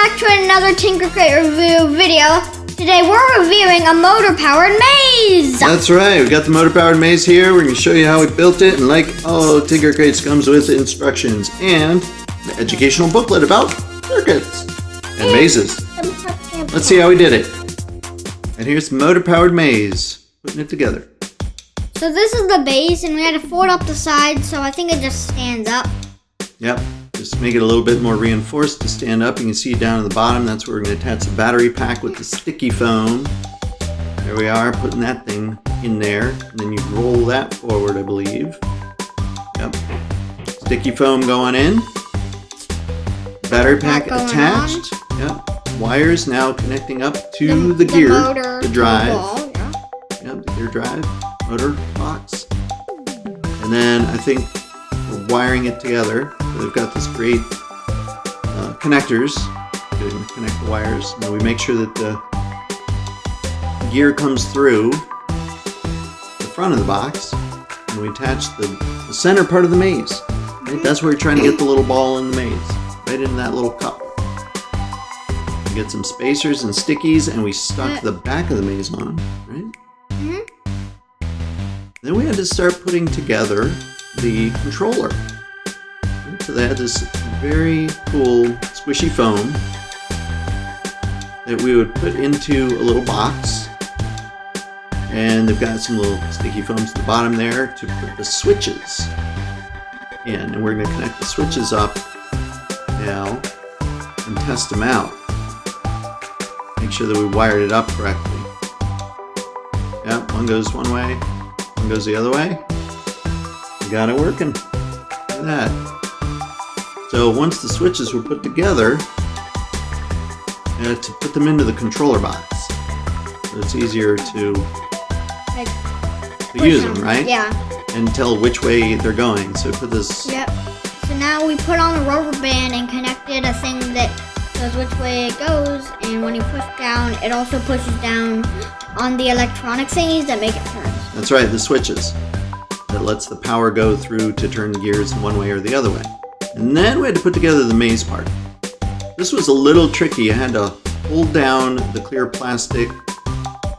back to another TinkerCrate review video. Today we're reviewing a motor-powered maze. That's right, we got the motor-powered maze here. We're going to show you how we built it, and like all TinkerCrates comes with instructions and an educational booklet about circuits and mazes. Let's see how we did it. And here's the motor-powered maze, putting it together. So this is the base, and we had to fold up the sides, so I think it just stands up. Yep, just make it a little bit more reinforced to stand up. You can see down at the bottom, that's where we're going to attach the battery pack with the sticky foam. There we are, putting that thing in there. And then you roll that forward, I believe. Yep. Sticky foam going in. Battery pack attached. Yep. Wires now connecting up to the gear, motor, the drive. Ball, yeah. Yep, the gear drive, motor box. And then I think we're wiring it together. So they've got this great connectors to connect the wires. And then we make sure that the gear comes through the front of the box. And we attach the center part of the maze. Right? That's where you're trying to get the little ball in the maze. Right into that little cup. We get some spacers and stickies, and we stuck the back of the maze on, right? Then we had to start putting together the controller. So they had this very cool squishy foam that we would put into a little box. And they've got some little sticky foams at the bottom there to put the switches in. And we're going to connect the switches up now and test them out. Make sure that we wired it up correctly. Yep, one goes one way, one goes the other way. We got it working. Look at that. So once the switches were put together, to put them into the controller box. So it's easier to use them, right? Yeah. And tell which way they're going. So put this. Yep. So now we put on a rubber band and connected a thing that shows which way it goes, and when you push down, it also pushes down on the electronic thingies that make it turn. That's right, the switches. That lets the power go through to turn the gears in one way or the other way. And then we had to put together the maze part. This was a little tricky. I had to hold down the clear plastic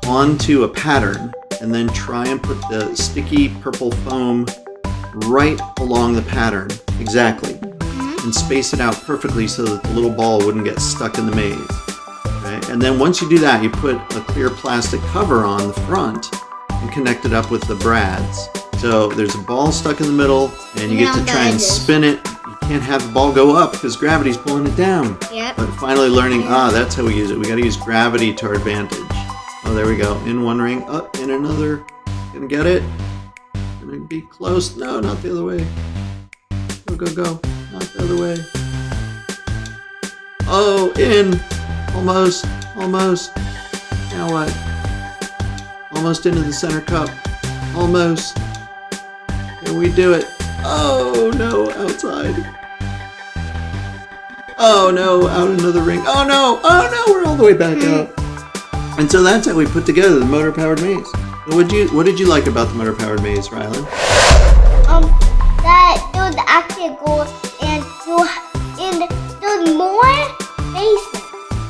onto a pattern and then try and put the sticky purple foam right along the pattern, exactly, and space it out perfectly so that the little ball wouldn't get stuck in the maze. Okay? And then once you do that, you put a clear plastic cover on the front and connect it up with the brads. So there's a ball stuck in the middle, and you get to try and spin it. You can't have the ball go up because gravity's pulling it down. Yep. But finally learning, that's how we use it. We got to use gravity to our advantage. Oh, there we go. In one ring, up in another. Gonna get it. Gonna be close. No, not the other way. Go, go, go. Not the other way. Oh, in. Almost. Almost. Now what? Almost into the center cup. Almost. Can we do it? Oh no, outside. Oh no, out another ring. Oh no, we're all the way back out. And so that's how we put together the motor-powered maze. What did you like about the motor-powered maze, Rylan? That it was actually cool, and there was more spaces.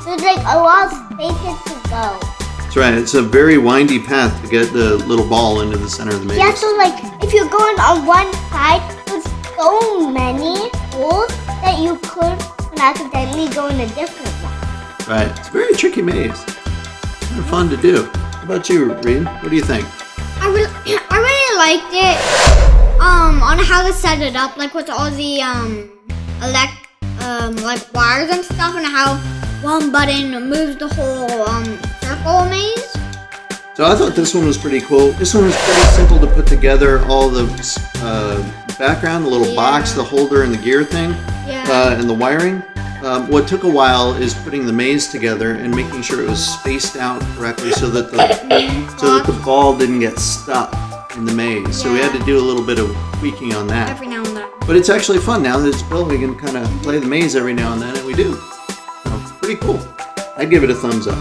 There's like a lot of spaces to go. That's right. It's a very windy path to get the little ball into the center of the maze. Yeah, so like if you're going on one side, there's so many holes that you could accidentally go in a different one. Right. It's a very tricky maze. Kind of fun to do. How about you, Reed? What do you think? I really liked it. On how to set it up, like with all the like wires and stuff, and how one button moves the whole circle maze. So I thought this one was pretty cool. This one was pretty simple to put together. All the background, the little box, the holder, and the gear thing, and the wiring. What took a while is putting the maze together and making sure it was spaced out correctly so that the ball didn't get stuck in the maze. So we had to do a little bit of tweaking on that. Every now and then. But it's actually fun now that it's built. We can kind of play the maze every now and then, and we do. So pretty cool. I'd give it a thumbs up.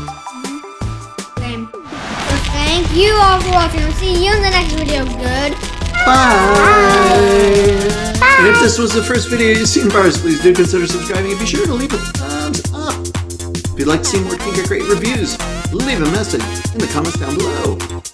Same. So thank you all for watching. We'll see you in the next video. Bye. And if this was the first video you've seen of ours, please do consider subscribing and be sure to leave a thumbs up. If you'd like to see more TinkerCrate reviews, leave a message in the comments down below.